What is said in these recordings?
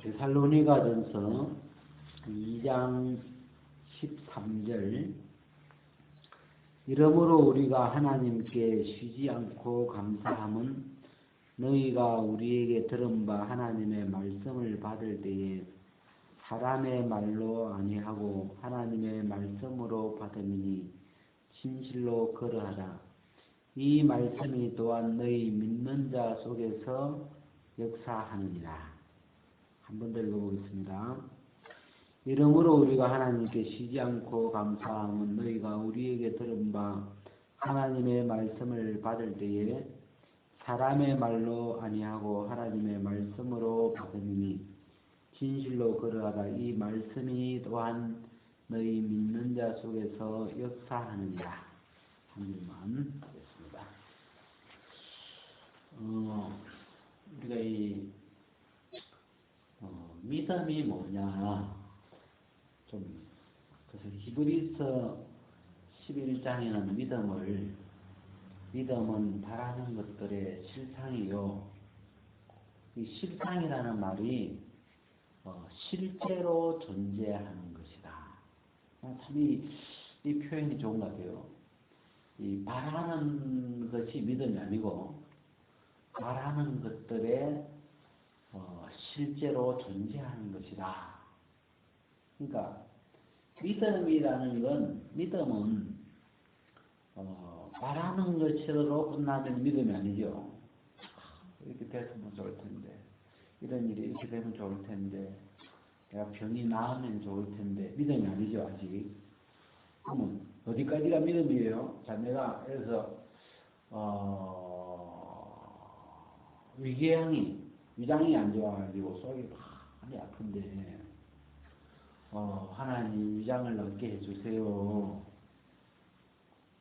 데살로니가전서 2장 13절. 이러므로 우리가 하나님께 쉬지 않고 감사함은 너희가 우리에게 들은 바 하나님의 말씀을 받을 때에 사람의 말로 아니하고 하나님의 말씀으로 받음이니 진실로 그러하다. 이 말씀이 또한 너희 믿는 자 속에서 역사하느니라. 한 번 더 읽어보겠습니다. 이러므로 우리가 하나님께 쉬지 않고 감사함은 너희가 우리에게 들은 바 하나님의 말씀을 받을 때에 사람의 말로 아니하고 하나님의 말씀으로 받음이니 진실로 그러하다. 이 말씀이 또한 너희 믿는 자 속에서 역사하느니라. 한 줄만 하겠습니다. 우리가 이 믿음이 뭐냐, 그래서 히브리서 11장에는 믿음은 바라는 것들의 실상이요. 이 실상이라는 말이 실제로 존재하는 것이다. 참 이 표현이 좋은 것 같아요. 이 바라는 것이 믿음이 아니고 바라는 것들의 실제로 존재하는 것이다. 그러니까 믿음은 바라는 것으로 끝나면 믿음이 아니죠. 이렇게 됐으면 좋을 텐데, 이런 일이 이렇게 되면 좋을 텐데, 내가 병이 나으면 좋을 텐데, 믿음이 아니죠, 아직. 그러면 어디까지가 믿음이에요? 자, 내가 그래서 위장이 안 좋아가지고 속이 많이 아픈데 하나님 위장을 낫게 해주세요.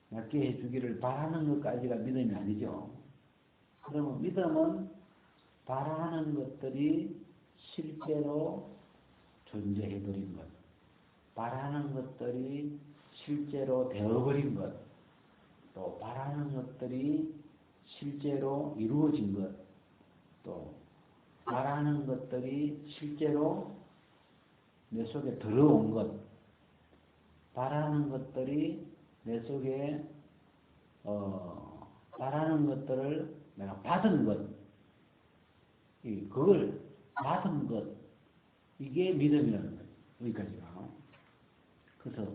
낫게 해주기를 바라는 것까지가 믿음이 아니죠. 그러면 믿음은 바라는 것들이 실제로 존재해버린 것, 바라는 것들이 실제로 되어버린 것, 또 바라는 것들이 실제로 이루어진 것, 또 바라는 것들이 실제로 내 속에 들어온 것, 바라는 것들이 내 속에 바라는 것들을 내가 받은 것, 그걸 받은 것, 이게 믿음이라는 거예요. 여기까지가. 그래서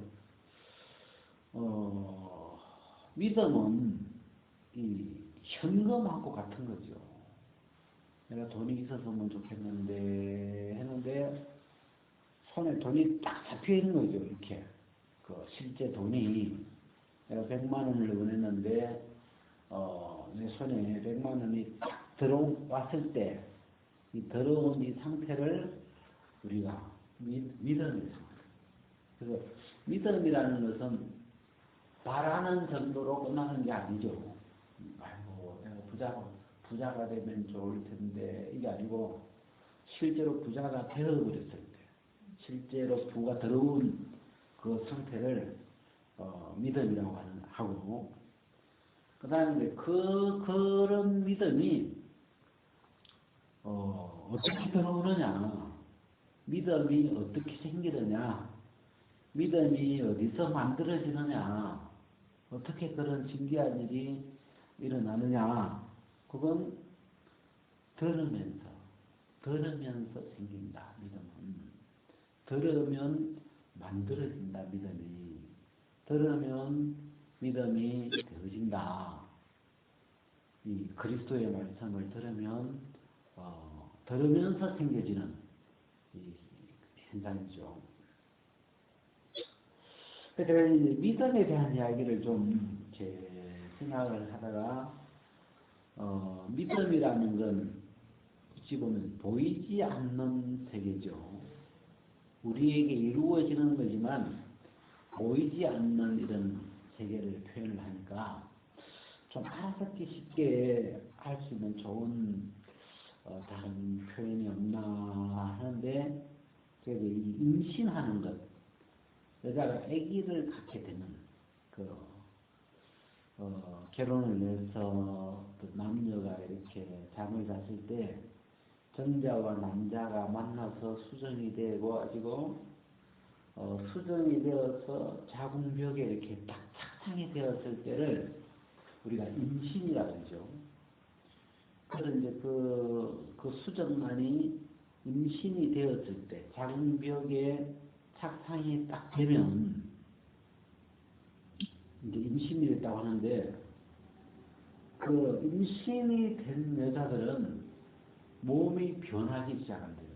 믿음은 이 현금하고 같은 거죠. 내가 돈이 있었으면 좋겠는데 했는데 손에 돈이 딱 잡혀 있는 거죠. 이렇게 실제 돈이 내가 100만 원을 원했는데 내 손에 100만 원이 딱 들어왔을 때 이 들어온 이 상태를 우리가 믿음이라고. 그래서 믿음이라는 것은 바라는 정도로 끝나는 게 아니죠. 아이고 내가 부자가 되면 좋을 텐데, 이게 아니고 실제로 부자가 되어버렸을 때, 실제로 부가 들어온 그 상태를 믿음이라고 하고, 그 다음에 그런 믿음이 어떻게 들어오느냐, 믿음이 어떻게 생기느냐, 믿음이 어디서 만들어지느냐, 어떻게 그런 신기한 일이 일어나느냐, 그건 들으면서 생긴다. 믿음은 들으면 만들어진다. 믿음이 들으면 믿음이 되어진다. 이 그리스도의 말씀을 들으면서 생겨지는 이 현상이죠. 그래서 믿음에 대한 이야기를 좀 생각을 하다가 믿음이라는 건 어찌 보면 보이지 않는 세계죠. 우리에게 이루어지는 거지만 보이지 않는 이런 세계를 표현을 하니까 좀 알아듣기 쉽게 할 수 있는 좋은 다른 표현이 없나 하는데, 그래서 이 임신하는 것, 여자가 아기를 갖게 되는 결혼을 해서 남녀가 이렇게 잠을 잤을 때 정자와 남자가 만나서 수정이 되고 가지고 수정이 되어서 자궁벽에 이렇게 딱 착상이 되었을 때를 우리가 임신이라고 하죠. 그래서 이제 그 수정란이 임신이 되었을 때 자궁벽에 착상이 딱 되면 이제 임신이 됐다고 하는데, 그 임신이 된 여자들은 몸이 변하기 시작한대요.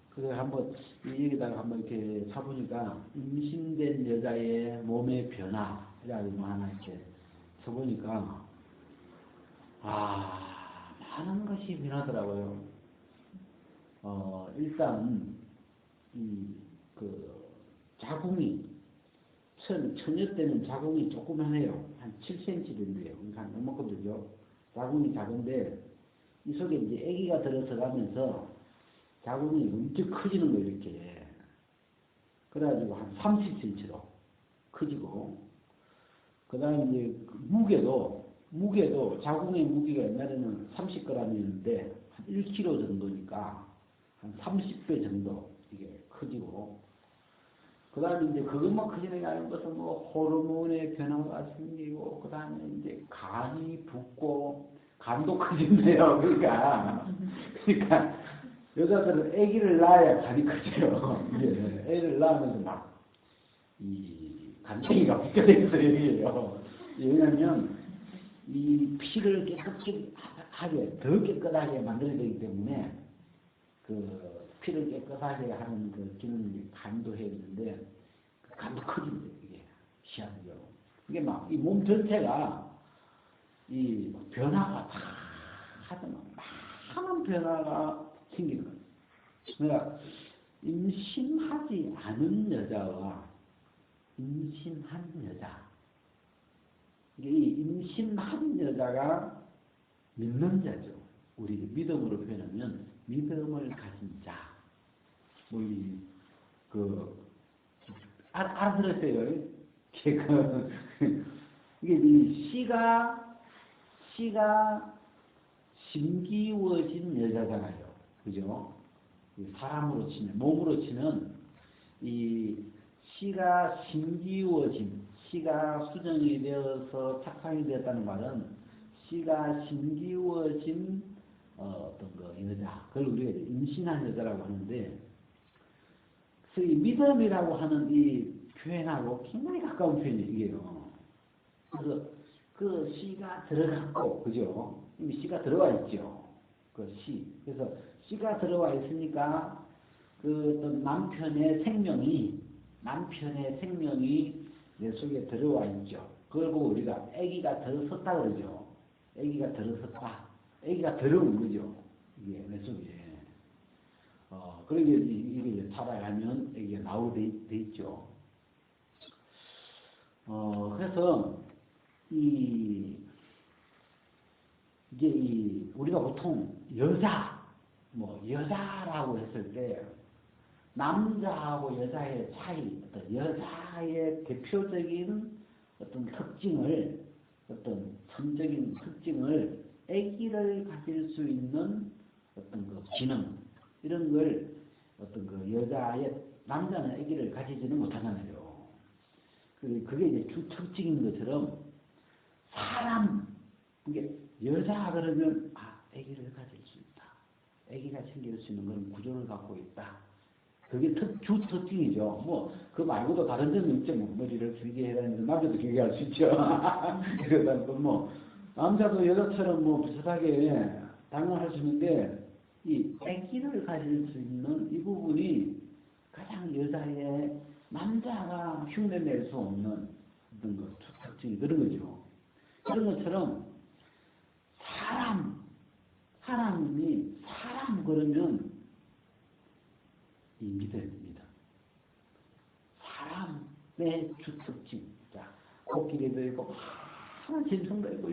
그래서 한번 여기다가 한번 이렇게 쳐보니까 임신된 여자의 몸의 변화라고 하나 이렇게 쳐보니까 많은 것이 변하더라고요. 일단 그 자궁이 처녀 때는 자궁이 조그만해요. 한 7cm 된대요. 그러니까 한 요만큼 되죠. 자궁이 작은데 이 속에 이제 아기가 들어서가면서 자궁이 엄청 커지는 거예요. 이렇게. 그래가지고 한 30cm로 커지고, 그 다음에 이제 무게도 자궁의 무게가 옛날에는 30g이었는데 한 1kg 정도니까 한 30배 정도 이게 커지고, 그 다음에 이제 그것만 커지는 게 아니고 무슨 뭐 호르몬의 변화가 생기고, 그 다음에 이제 간이 붓고, 간도 커진대요. 그러니까 여자들은 아기를 낳아야 간이 커져요. 이게 애를 낳으면서 막 이 간쟁이가 붙게 되어서 얘기해요. 왜냐하면 이 피를 깨끗하게 더 깨끗하게 만들어야 되기 때문에 그 피를 깨끗하게 하는 그 기능이 간도 해야 되는데 그 간도 커진대요. 이게 희한하죠. 이게 막 이 몸 전체가 이 변화가 다 하더만 많은 변화가 생기는 거예요. 그러니까 임신하지 않은 여자와 임신한 여자, 이게 이 임신한 여자가 믿는 자죠. 우리 믿음으로 표현하면 믿음을 가진 자. 뭐 알아들었어요. 이게 이 씨가 심기워진 여자잖아요. 그죠? 사람으로 치면, 몸으로 치면, 이 씨가 심기워진, 씨가 수정이 되어서 착상이 되었다는 말은 씨가 심기워진 어떤 여자, 그걸 우리가 임신한 여자라고 하는데, 그래서 이 믿음이라고 하는 이 표현하고 굉장히 가까운 표현이에요. 그래서 그 씨가 들어갔고, 그죠? 이미 씨가 들어와 있죠. 그 씨. 그래서 씨가 들어와 있으니까 그 어떤 남편의 생명이 내 속에 들어와 있죠. 그걸 보고 우리가 아기가 들어섰다 그러죠. 아기가 들어섰다. 아기가 들어온 거죠. 이게 내 속에. 그러게 이게 살아가면 아기가 나오게 돼 있죠. 그래서 이제 우리가 보통 여자라고 했을 때 남자하고 여자의 차이, 어떤 여자의 대표적인 어떤 특징을, 어떤 성적인 특징을 아기를 가질 수 있는 어떤 그 기능, 이런 걸 어떤 남자는 아기를 가지지는 못하잖아요. 그게 이제 주 특징인 것처럼 이게 여자 그러면 아기를 가질 수 있다. 아기가 생길 수 있는 그런 구조를 갖고 있다. 그게 주 특징이죠. 뭐 그 말고도 다른 점이 있죠. 뭐 머리를 길게 해야 되는데 남자도 길게 할 수 있죠. 그러다 뭐 남자도 여자처럼 뭐 비슷하게 당연할 수 있는데 이 아기를 가질 수 있는 이 부분이 가장 여자의 남자가 흉내낼 수 없는 어떤 특징이 그런 거죠. 그런 것처럼 사람이 그러면 이 믿음입니다. 사람의 주특징. 자, 코끼리도 있고, 짐승도 있고,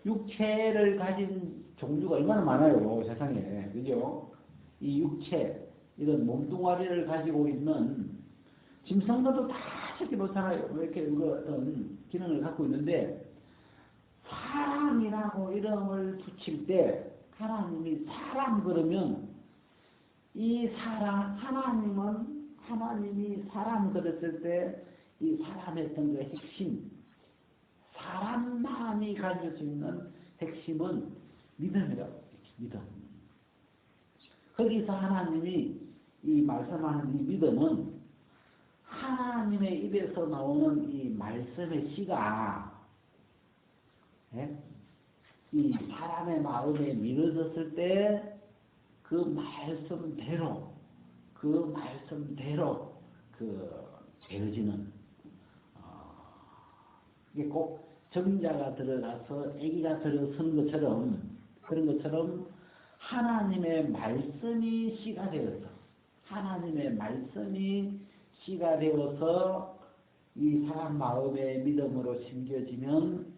육체를 가진 종류가 얼마나 많아요, 세상에. 그죠? 이 육체, 이런 몸뚱아리를 가지고 있는 짐승들도 다 찾지 못하나요? 왜 이렇게 어떤 기능을 갖고 있는데, 사람이라고 이름을 붙일 때 하나님이 사람 그러면 이 사람 하나님이 사람 그랬을 때 이 사람의 어떤 그 핵심 사람만이 가질 수 있는 핵심은 믿음이라고 믿음. 거기서 하나님이 이 말씀하는 이 믿음은 하나님의 입에서 나오는 이 말씀의 씨가 이 사람의 마음에 밀어졌을 때 그 말씀대로 되어지는 이게 꼭 정자가 들어가서 아기가 들어서는 것처럼 그런 것처럼 하나님의 말씀이 씨가 되어서 하나님의 말씀이 씨가 되어서 이 사람 마음에 믿음으로 심겨지면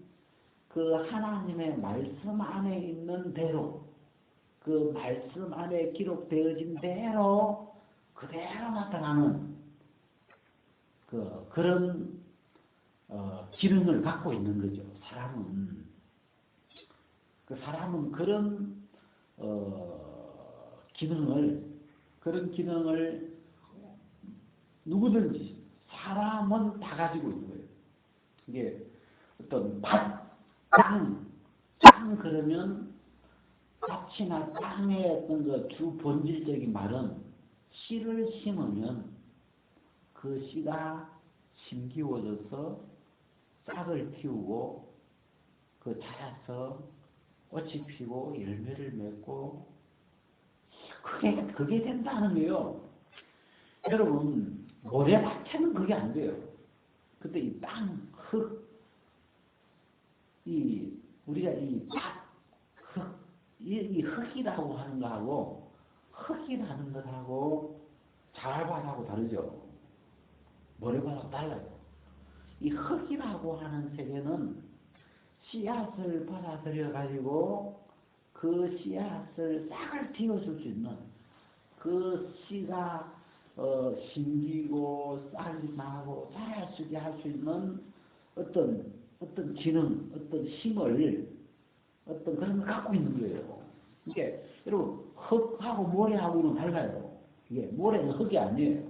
그 하나님의 말씀 안에 있는 대로 그 말씀 안에 기록되어진 대로 그대로 나타나는 그런 기능을 갖고 있는 거죠. 사람은 그런 기능을 누구든지 사람은 다 가지고 있는 거예요. 이게 어떤 땅 그러면 밭이나 땅의 어떤 그 주 본질적인 말은 씨를 심으면 그 씨가 심기워져서 싹을 틔우고 그 자라서 꽃이 피고 열매를 맺고 그게 된다는 거예요. 여러분 모래밭에는 그게 안 돼요. 근데 이 땅, 흙, 우리가 이 흙이라고 하는 거하고 흙이라는 것하고 자갈밭하고 다르죠. 모래밭하고 달라요. 이 흙이라고 하는 세계는 씨앗을 받아들여 가지고 그 씨앗을 싹을 틔워줄 수 있는 그 씨가 심기고 싹이 나고 자랄 수 있게 할 수 있는 어떤 기능, 어떤 힘을 어떤 그런 걸 갖고 있는 거예요. 이게 여러분 흙하고 모래하고는 달라요. 이게 모래는 흙이 아니에요.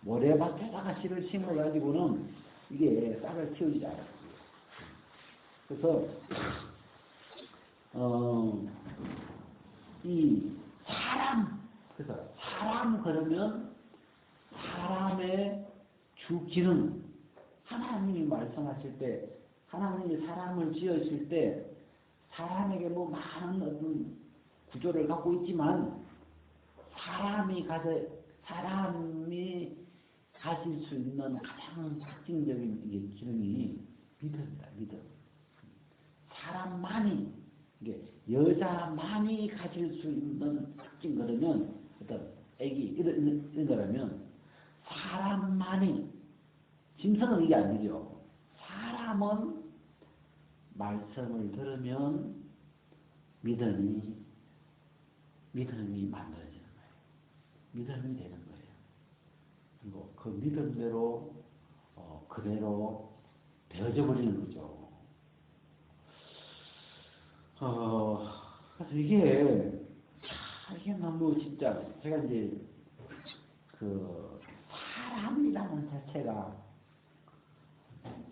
모래밭에다가 씨를 심어 가지고는 이게 싹을 틔우지 않아요. 그래서 이 사람 그러면 사람의 주 기능 하나님이 말씀하실 때 하나님이 사람을 지으실 때 사람에게 뭐 많은 어떤 구조를 갖고 있지만 사람이 가질 수 있는 가장 특징적인 기능이 믿음이다. 믿음. 사람만이 이게 여자만이 가질 수 있는 특징 그러면 어떤 애기 이런 거라면 사람만이 짐승은 이게 아니죠. 사람은 말씀을 들으면 믿음이 만들어지는 거예요. 믿음이 되는 거예요. 그리고 그 믿음대로 그대로 되어져 버리는 거죠. 그래서 이게 너무 진짜 제가 이제 그 사람이라는 자체가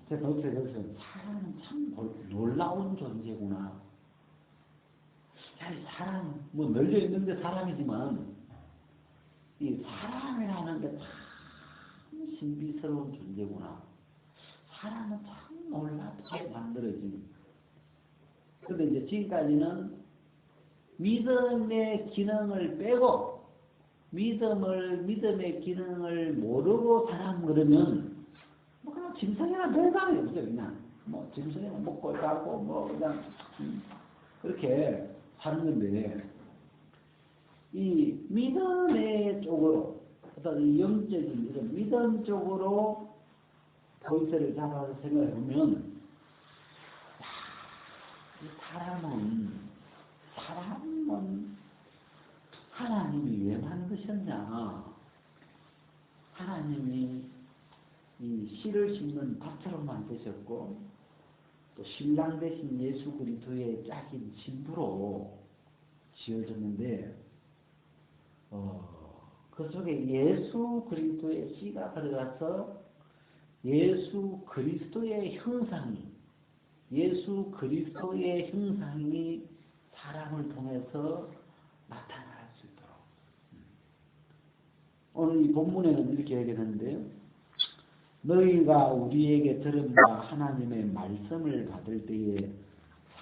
제가 어떻게 사람은 참 놀라운 존재구나. 사람 뭐 널려 있는데 사람이지만 이 사람이라는 게 참 신비스러운 존재구나. 사람은 참 놀랍게 만들어진. 근데 이제 지금까지는 믿음의 기능을 빼고 믿음의 기능을 모르고 사람 그러면 뭐 그냥 짐승이나 별다름이 없어요. 그냥 뭐 짐승이나 먹고 가고 뭐 그냥 그렇게 사는 건데 이 믿음의 쪽으로 어떤 영적인 이런 믿음 쪽으로 포인트를 잡아서 생각해 보면 사람은 하나님이 왜 만드셨냐? 하나님이 이 씨를 심는 밭처럼 만드셨고 또 신랑 대신 예수 그리스도의 짝인 신부로 지어졌는데 그 속에 예수 그리스도의 씨가 들어가서 예수 그리스도의 형상이 사람을 통해서 나타날 수 있도록. 오늘 이 본문에는 이렇게 얘기했는데요. 너희가 우리에게 들은 바 하나님의 말씀을 받을 때에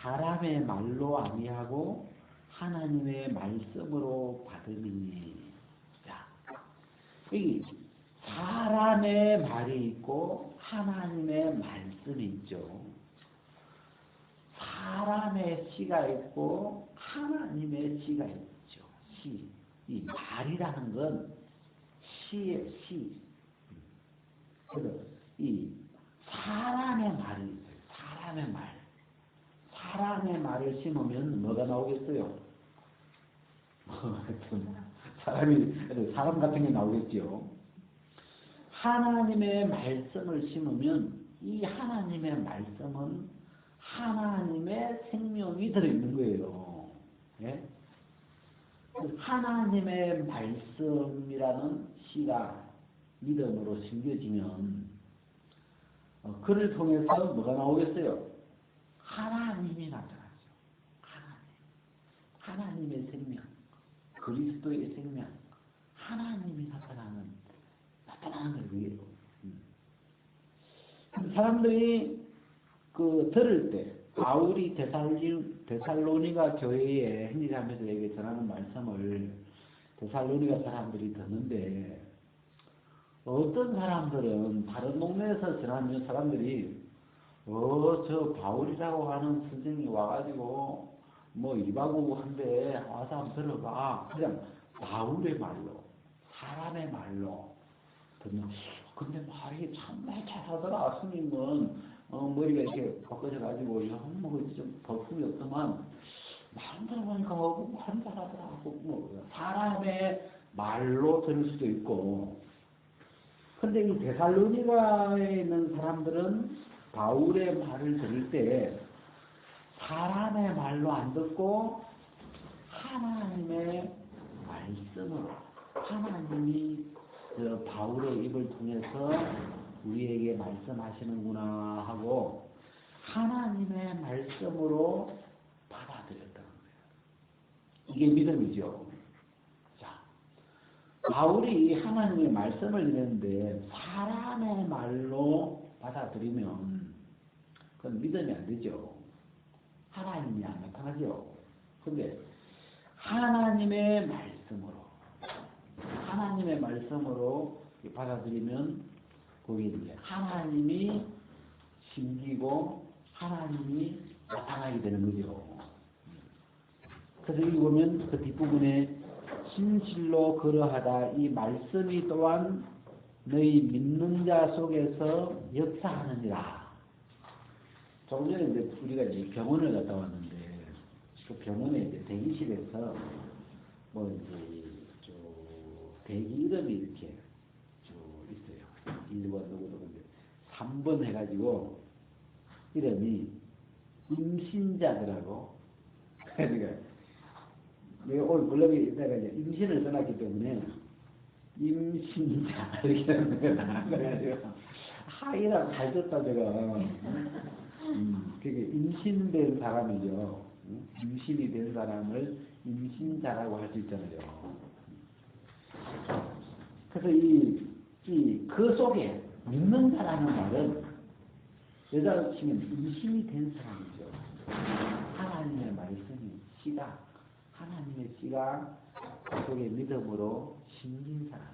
사람의 말로 아니하고 하나님의 말씀으로 받으니. 자, 여기 사람의 말이 있고 하나님의 말씀이 있죠. 사람의 씨가 있고 하나님의 씨가 있죠. 씨. 이 말이라는 건 씨의 씨. 그래서 이 사람의 말이 있어요. 사람의 말을 심으면 뭐가 나오겠어요? 사람 같은 게 나오겠죠. 하나님의 말씀을 심으면 이 하나님의 말씀은 하나님의 생명이 들어있는 거예요. 예? 하나님의 말씀이라는 씨가 믿음으로 심겨지면 그를 통해서 뭐가 나오겠어요? 하나님이 나타나죠. 하나님의 생명, 그리스도의 생명, 하나님이 나타나는 거예요. 사람들이 들을 때 바울이 데살로니가 교회에 행리하면서 에게 전하는 말씀을 데살로니가 사람들이 듣는데 어떤 사람들은 다른 동네에서 전하면 사람들이 저 바울이라고 하는 선생이 와가지고 뭐 이바구한데 와서 한번 들어봐. 그냥 바울의 말로 사람의 말로 듣는. 근데 말이 참 잘하더라. 스님은 머리가 이렇게 바꿔져가지고 뭐 좀 볼품이 없더만 말 들어보니까 말 잘하더라. 뭐 사람의 말로 들을 수도 있고. 근데 이 데살로니가에 있는 사람들은 바울의 말을 들을 때 사람의 말로 안 듣고 하나님의 말씀으로 하나님이 바울의 입을 통해서 우리에게 말씀하시는구나 하고 하나님의 말씀으로 받아들였다는 거예요. 이게 믿음이죠. 자, 바울이 하나님의 말씀을 읽는데 사람의 말로 받아들이면 그건 믿음이 안 되죠. 하나님이 안 나타나죠. 근데 하나님의 말씀으로 받아들이면 거기에 이제 하나님이 심기고 하나님이 나타나게 되는 거죠. 그래서 여기 보면 그 뒷부분에 진실로 그러하다 이 말씀이 또한 너희 믿는 자 속에서 역사하느니라. 조금 전에 이제 우리가 이제 병원을 갔다 왔는데 그 병원에 이제 대기실에서 뭐 이제 대기 이름이 이렇게 쭉 있어요. 1번 누구도 근데 3번 해가지고 이름이 임신자들하고 그러니까 내가 오늘 블로그에 있다가 이제 임신을 떠났기 때문에 임신자 이렇게 하는 거야. 그래가지고 하이라고 잘 줬다 제가. 그게 임신된 사람이죠. 임신이 된 사람을 임신자라고 할 수 있잖아요. 그래서 그 속에 믿는 자라는 말은 여자로 치면 임신이 된 사람이죠. 하나님의 말씀이 씨가 하나님의 씨가 그 속에 믿음으로 심긴 사람.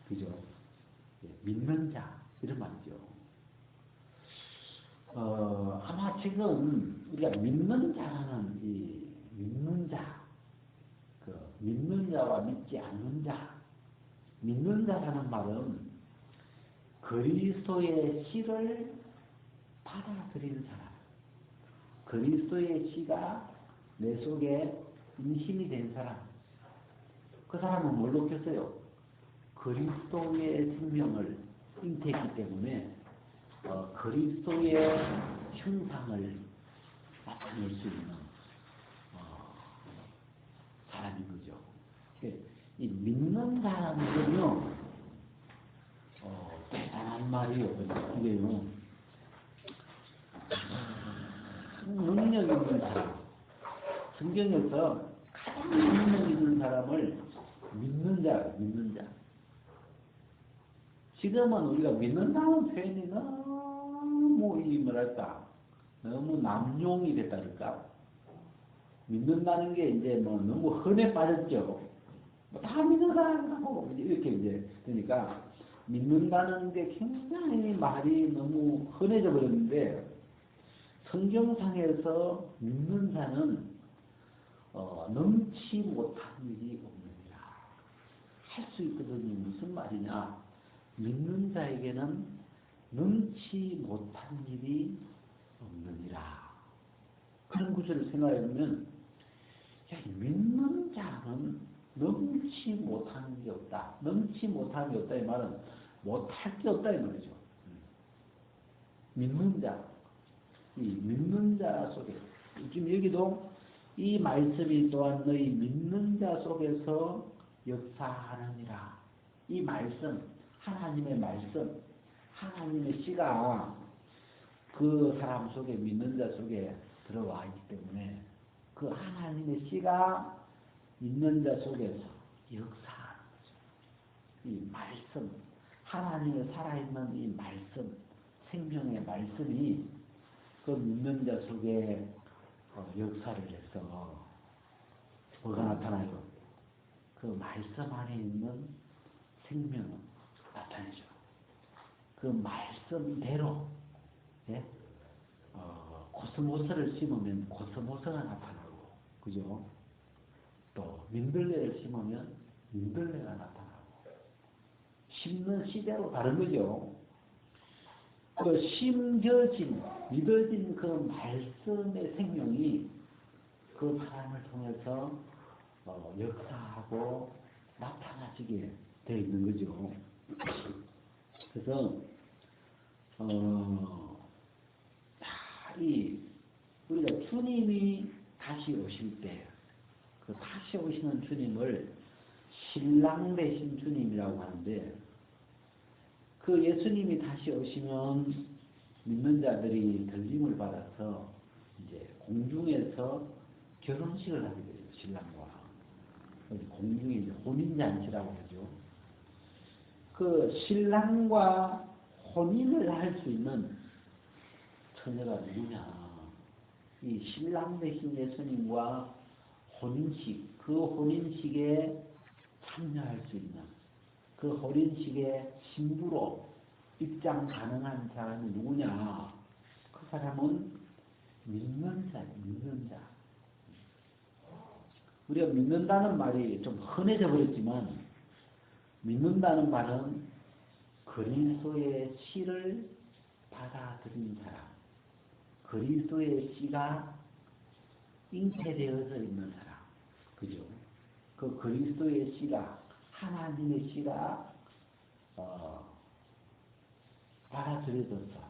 그죠? 믿는 자 이런 말이죠. 아마 지금 우리가 믿는 자라는 이 믿는 자, 믿는 자와 믿지 않는 자, 믿는 자라는 말은 그리스도의 씨를 받아들이는 사람, 그리스도의 씨가 내 속에 임신이 된 사람, 그 사람은 뭘 느꼈어요? 그리스도의 생명을 잉태했기 때문에 그리스도의 형상을 나타낼 수 있는 사람인 거죠. 이 믿는 사람은요, 대단한 말이요. 이게요, 능력 있는 사람. 성경에서 가장 능력 있는 사람을 믿는 자. 지금은 우리가 믿는다는 표현이 너무 너무 남용이 됐다니까. 믿는다는 게 이제 뭐 너무 흔해 빠졌죠. 뭐 다 믿는 사람하고 이렇게 이제 그러니까 믿는다는 게 굉장히 말이 너무 흔해져 버렸는데 성경상에서 믿는 자는 넘치 못한 일이 없느니라. 할 수 있거든요. 무슨 말이냐? 믿는 자에게는 넘치 못한 일이 없느니라. 그런 구절을 생각해보면, 믿는 자는 넘치 못하는 게 없다. 넘치 못하는 게 없다. 이 말은 못할 게 없다. 이 말이죠. 믿는 자. 이 믿는 자 속에, 지금 여기도 이 말씀이 또한 너희 믿는 자 속에서 역사하느니라. 이 말씀, 하나님의 말씀, 하나님의 씨가 그 사람 속에, 믿는 자 속에 들어와 있기 때문에 그 하나님의 씨가 믿는 자 속에서 역사하는 거죠. 이 말씀, 하나님의 살아있는 이 말씀, 생명의 말씀이 그 믿는 자 속에 역사를 해서 뭐가 나타나요? 그 말씀 안에 있는 생명은 나타나죠. 그 말씀대로, 예? 코스모스를 심으면 코스모스가 나타나고, 그죠? 또 민들레를 심으면 민들레가 나타나고, 심는 시대로 다른 거죠. 그 심겨진, 믿어진 그 말씀의 생명이 그 사람을 통해서 역사하고 나타나지게 되어 있는 거죠. 그래서 우리가 주님이 다시 오실 때, 그 다시 오시는 주님을 신랑 되신 주님이라고 하는데, 그 예수님이 다시 오시면 믿는 자들이 들림을 받아서 이제 공중에서 결혼식을 하게 돼요. 신랑과. 공중에 이제 혼인잔치라고 하죠. 그 신랑과 혼인을 할 수 있는 처녀가 누구냐? 이 신랑 되신 예수님과 혼인식, 그 혼인식에 참여할 수 있는, 그 혼인식의 신부로 입장 가능한 사람이 누구냐? 그 사람은 믿는 자예요. 믿는 자. 우리가 믿는다는 말이 좀 흔해져 버렸지만, 믿는다는 말은 그리스도의 씨를 받아들인 사람, 그리스도의 씨가 잉태되어져 있는 사람, 그죠? 그 그리스도의 씨가, 하나님의 씨가 받아들여져서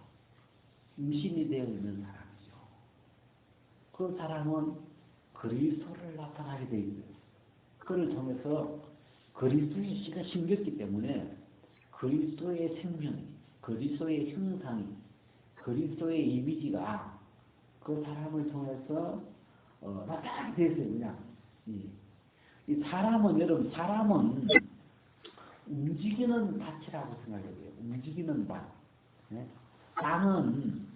임신이 되어 있는 사람이죠. 그 사람은 그리스도를 나타나게 되어 있어요. 그를 통해서 그리스도의 씨가 심겼기 때문에 그리스도의 생명이, 그리스도의 형상이, 그리스도의 이미지가 그 사람을 통해서 나타나게 되어 있어요. 그냥 이 사람은, 여러분, 사람은 움직이는 밭이라고 생각해야 돼요. 움직이는 밭. 네? 땅은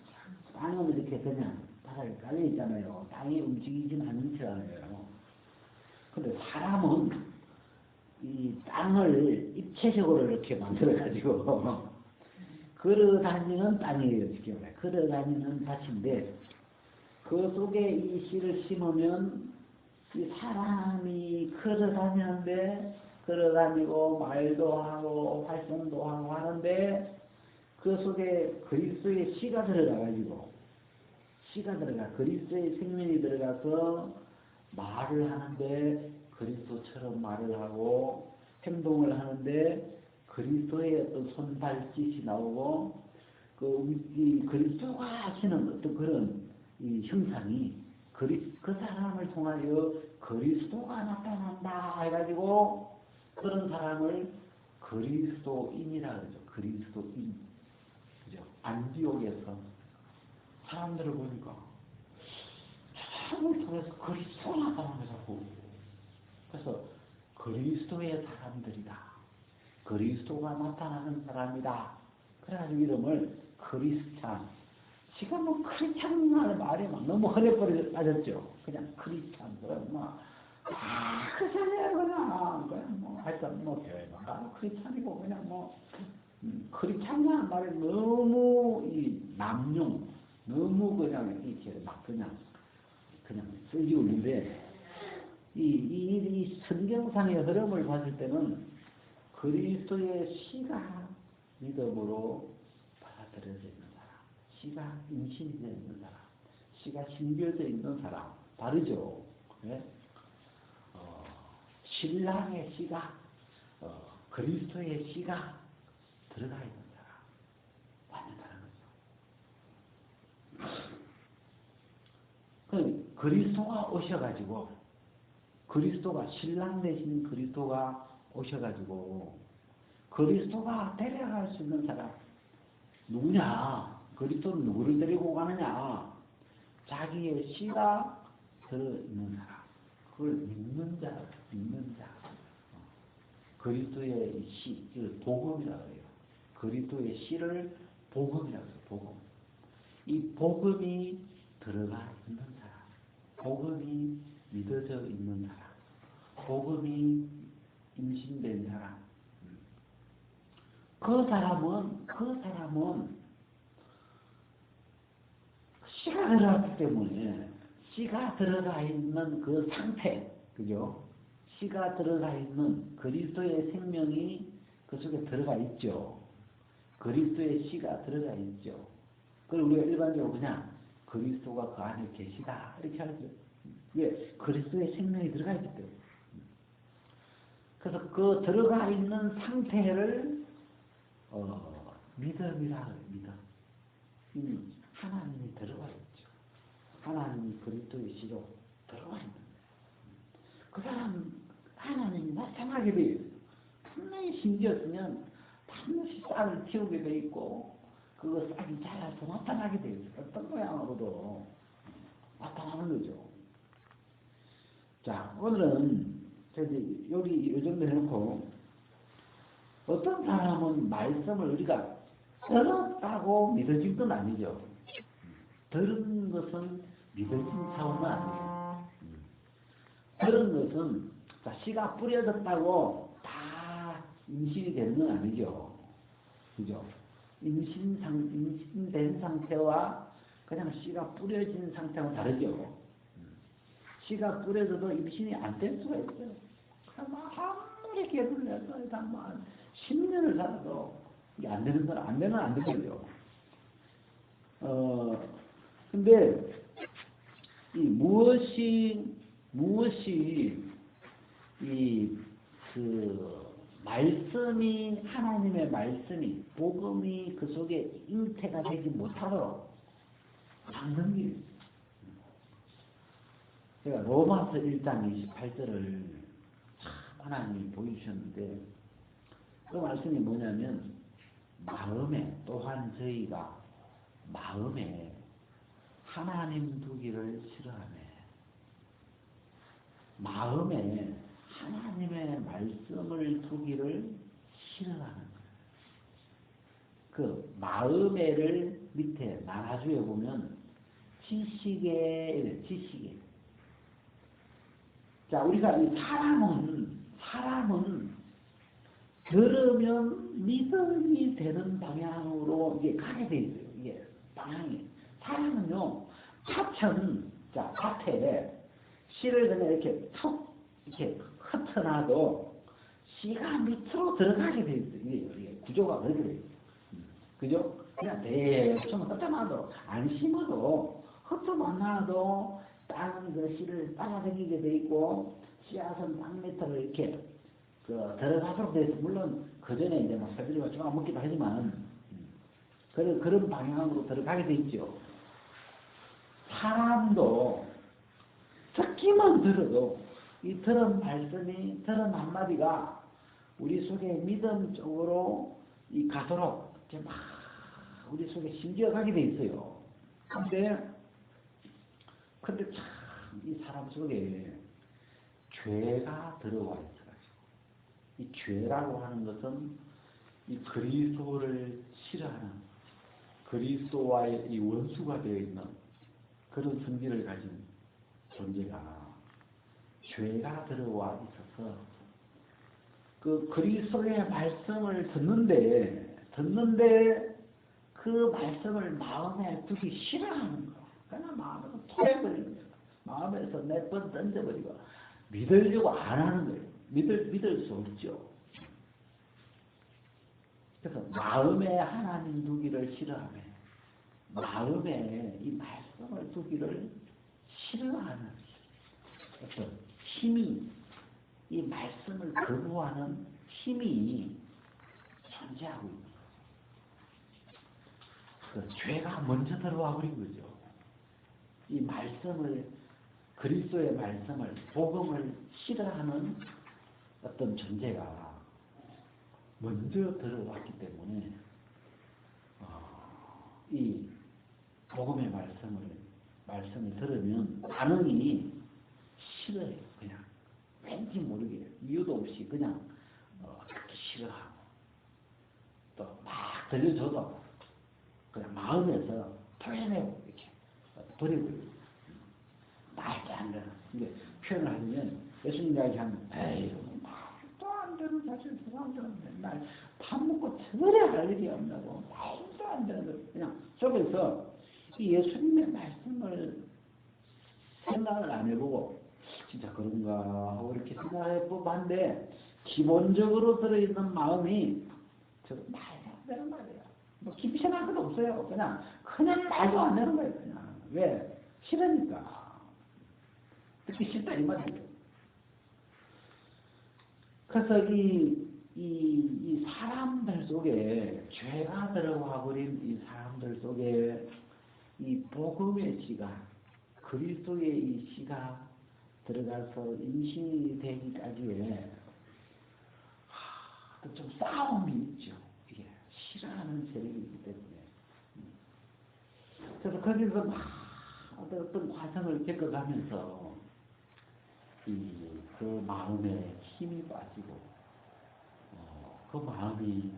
이렇게 그냥 바닥에 깔려 있잖아요. 땅이 움직이진 않는 척하네요. 근데 사람은 이 땅을 입체적으로 이렇게 만들어가지고 걸어다니는 땅이에요. 지금 걸어다니는 밭인데, 그 속에 이 씨를 심으면 이 사람이 걸어다니고 말도 하고 활동도 하고 하는데, 그 속에 그리스도의 씨가 들어가가지고, 그리스도의 생명이 들어가서 말을 하는데 그리스도처럼 말을 하고, 행동을 하는데 그리스도의 어떤 손발짓이 나오고, 이 그리스도가 하시는 어떤 그런 이 형상이 그 사람을 통하여 그리스도가 나타난다 해가지고 그런 사람을 그리스도인이라 그러죠. 그리스도인. 그죠? 안디옥에서 사람들을 보니까 사람을 통해서 그리스도가 나타나더라고. 그래서 그리스도의 사람들이다. 그리스도가 나타나는 사람이다. 그래가지고 이름을 크리스찬. 지금 뭐 크리스찬이라는 말이 막 너무 허례버리 빠졌죠. 그냥 크리스찬. 그럼 막 크리스찬이야 그냥 뭐 하여튼 뭐 교회만 가도 크리스찬이고 그냥 뭐 크리스찬이라는 말이 너무 이 남용 너무 그냥 이렇게 막 그냥 쓰이고 있는데 이 성경상의 흐름을 봤을 때는 그리스도의 시가 믿음으로 받아들여져 있는 사람, 시가 인신이 되어 있는 사람, 시가 신비되어 있는 사람, 다르죠. 네? 신랑의 시가 그리스도의 시가 들어가 있는 사람, 완전 다른 거죠. 그리스도가 오셔가지고 그리스도가 신랑 되신 그리스도가 오셔가지고 그리스도가 데려갈 수 있는 사람 누구냐? 그리스도는 누구를 데리고 가느냐? 자기의 씨가 들어있는 사람, 그걸 믿는 자. 그리스도의 씨, 이걸 복음이라고 해요. 그리스도의 씨를 복음이라고 해요. 복음. 이 복음이 들어가 있는 사람, 복음이 믿어져 있는 사람, 복음이 임신된 사람. 그 사람은 씨가 들어갔기 때문에 씨가 들어가 있는 그 상태, 그죠? 씨가 들어가 있는 그리스도의 생명이 그 속에 들어가 있죠. 그리스도의 씨가 들어가 있죠. 그걸 우리가 일반적으로 그냥 그리스도가 그 안에 계시다 이렇게 하죠. 왜? 그리스도의 생명이 들어가 있기 때문에. 그래서 그 들어가 있는 상태를 믿음이라 그래요. 믿음. 하나님이 들어가 있죠. 하나님이 그리스도의 씨로 들어가 있는 거예요. 그 사람 하나님이 나타나게 되어 있어요. 분명히 심지었으면 반드시 쌀을 틔우게 되어 있고 그거 쌀이 자라서 나타나게 되어 있어요. 어떤 모양으로도 나타나는 거죠. 자, 오늘은 여기 요 정도 해놓고 어떤 사람은 말씀을 우리가 들었다고 믿어진 건 아니죠. 들은 것은 믿어진 차원은 아니에요. 들은 것은 씨가 뿌려졌다고 다 임신이 되는 건 아니죠. 그죠? 임신된 상태와 그냥 씨가 뿌려진 상태와 다르죠. 씨가 뿌려져도 임신이 안 될 수가 있어요. 아무리 개를 내서 한 10년을 살아도 이게 안 되는 건 안 되는 거죠. 근데 이 무엇이 말씀이 하나님의 말씀이 복음이 그 속에 잉태가 되지 못하도록 막는 게 있어요. 제가 로마서 1장 28절을 하나님이 보여주셨는데 그 말씀이 뭐냐면 마음에 또한 저희가 마음에 하나님 두기를 싫어하네. 마음에 하나님의 말씀을 두기를 싫어하는 거예요. 그 마음에를 밑에 나라주에 보면 지식에. 자, 우리가 이 사람은 들으면 믿음이 되는 방향으로 이게 가게 돼 있어요. 이게 방향이. 사람은요, 밭에 씨를 그냥 이렇게 툭 이렇게 흩어놔도 씨가 밑으로 들어가게 돼 있어요. 이게 구조가 그렇게 돼 있어요. 그죠? 그냥 대충 흩어놔도 안 심어도 흩어만 놔도 땅 그 씨를 빨아들이게 돼 있고 씨앗은 땅 밑으로 이렇게 들어가도록 돼 있어. 물론 그 전에 이제 막 새들이가 좀 먹기도 하지만 그런 방향으로 들어가게 돼 있죠. 사람도 듣기만 들어도 이 들은 말씀이, 들은 한마디가 우리 속에 믿음 쪽으로 이 가도록 이렇게 막 우리 속에 심겨가게 돼 있어요. 근데 참 이 사람 속에 죄가 들어와 있어가지고, 이 죄라고 하는 것은 이 그리스도를 싫어하는, 그리스도와의 이 원수가 되어 있는 그런 성질을 가진 존재가 죄가 들어와 있어서 그 그리스도의 말씀을 듣는데 그 말씀을 마음에 두기 싫어하는 거. 그냥 마음에서 토해버리는 거예요. 마음에서 몇 번 던져버리고 믿으려고 안 하는 거예요. 믿을 수 없죠. 그래서 마음에 하나님 두기를 싫어하며 마음에 이 말씀을 두기를 싫어하는 어떤 힘이, 이 말씀을 거부하는 힘이 존재하고 있는 거예요. 그 죄가 먼저 들어와 버린 거죠. 이 말씀을, 그리스도의 말씀을, 복음을 싫어하는 어떤 존재가 먼저 들어왔기 때문에 이 복음의 말씀을 들으면 반응이 싫어요. 그냥 왠지 모르게 이유도 없이 그냥 듣기 싫어하고, 또 막 들려줘도 그냥 마음에서 토해내고 이렇게 버려버려요. 말도 안 되는, 이게 표현을 하면 예수님 이야기하면 에이 말도 안 되는 사실, 사람들은 맨날 밥 먹고 저래 할 일이 없다고 말도 안 되는 거. 그냥 속에서 이 예수님의 말씀을 생각을 안 해보고 진짜 그런가 하고 이렇게 생각해 보는데 기본적으로 들어있는 마음이 저 말도 안 되는 말이에요. 뭐 깊이 생각할 것도 없어요. 그냥 말도 안 되는 거예요. 그냥 왜? 싫으니까. 듣기 싫다 이 말이에요. 그래서 이 사람들 속에 죄가 들어와 버린 이 사람들 속에 이 복음의 씨가, 그리스도의 이 씨가 들어가서 임신이 되기까지에 좀 싸움이 있죠. 이게 싫어하는 세력이 있기 때문에. 그래서 거기서 막 어떤 과정을 겪어가면서 그 마음에 힘이 빠지고, 그 마음이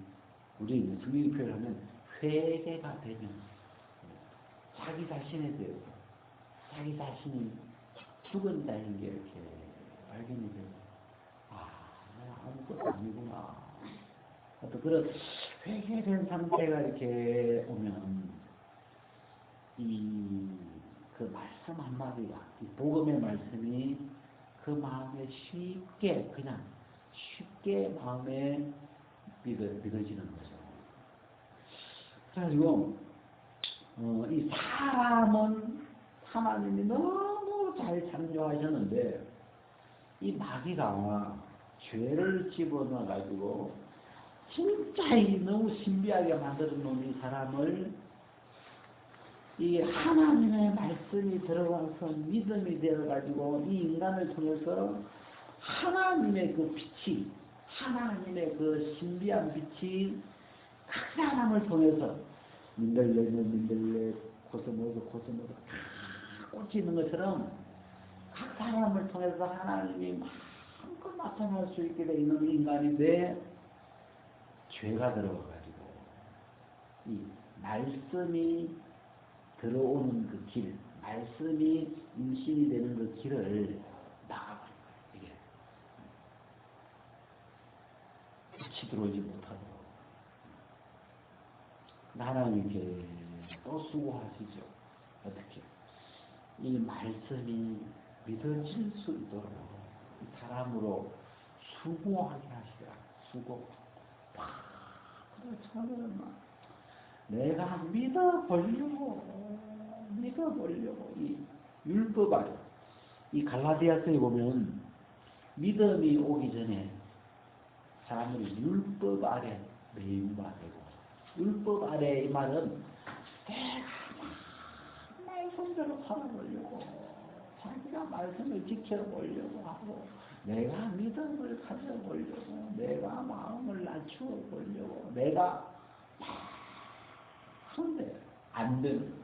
우리 성경이 표현하면 회개가 되면 자기 자신에 대해서 자기 자신이 죽은다는 게 이렇게 발견이 되고, 내가 아무것도 아니구나. 어떤 그런 회개된 상태가 이렇게 오면 그 말씀 한마디가, 이 복음의 말씀이 그 마음에 쉽게 마음에 믿어지는 거죠. 그래가지고 이 사람은 하나님이 너무 잘 창조하셨는데 이 마귀가 죄를 집어넣어 가지고 진짜 너무 신비하게 만들어 놓은 이 사람을 이 하나님의 말씀이 들어가서 믿음이 되어가지고 이 인간을 통해서 하나님의 그 빛이, 하나님의 그 신비한 빛이 각 사람을 통해서 민들레는 민들레, 코스모스 다 꽂히는 것처럼 각 사람을 통해서 하나님이 마음껏 나타날 수 있게 되어 있는 인간인데 죄가 들어가가지고 이 말씀이 들어오는 그 길, 말씀이 임신이 되는 그 길을 막아버린 거예요. 이게 빛이 들어오지 못하도록. 하나님께 또 수고하시죠. 어떻게? 이 말씀이 믿어질 수 있도록 사람으로 수고하게 하시라. 수고. 그래, 저는 내가 믿어보려고 이 율법 아래, 이 갈라디아서에 보면 믿음이 오기 전에 사람들이 율법 아래 매임바 되고, 율법 아래 이 말은 내가 말씀대로 살아보려고 자기가 말씀을 지켜보려고 하고 내가 믿음을 가져보려고 내가 마음을 낮추어 보려고 내가 하는데 안 되는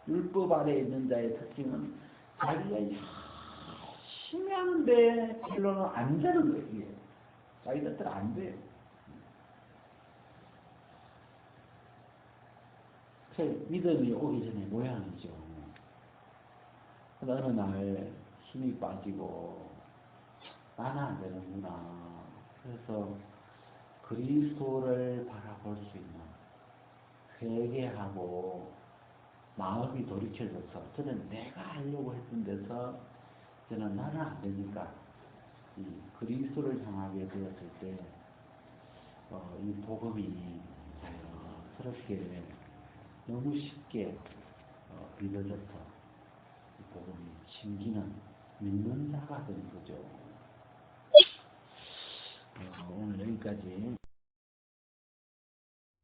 율법 아래 있는 자의 특징은 자기가 열심히 하는데 결론은 안 되는 거예요. 이게. 자기 뜻대로 안 돼요. 믿음이 오기 전에 모양이죠. 어느 날 힘이 빠지고 나는 안 되는구나. 그래서 그리스도를 바라볼 수 있는 회개하고 마음이 돌이켜져서 저는 내가 하려고 했던 데서 저는 나는 안 되니까 이 그리스도를 향하게 되었을 때 이 복음이 자연스럽게 너무 쉽게 믿어져서 이 복음이 심기는 믿는 자가 되는 거죠. 오늘 여기까지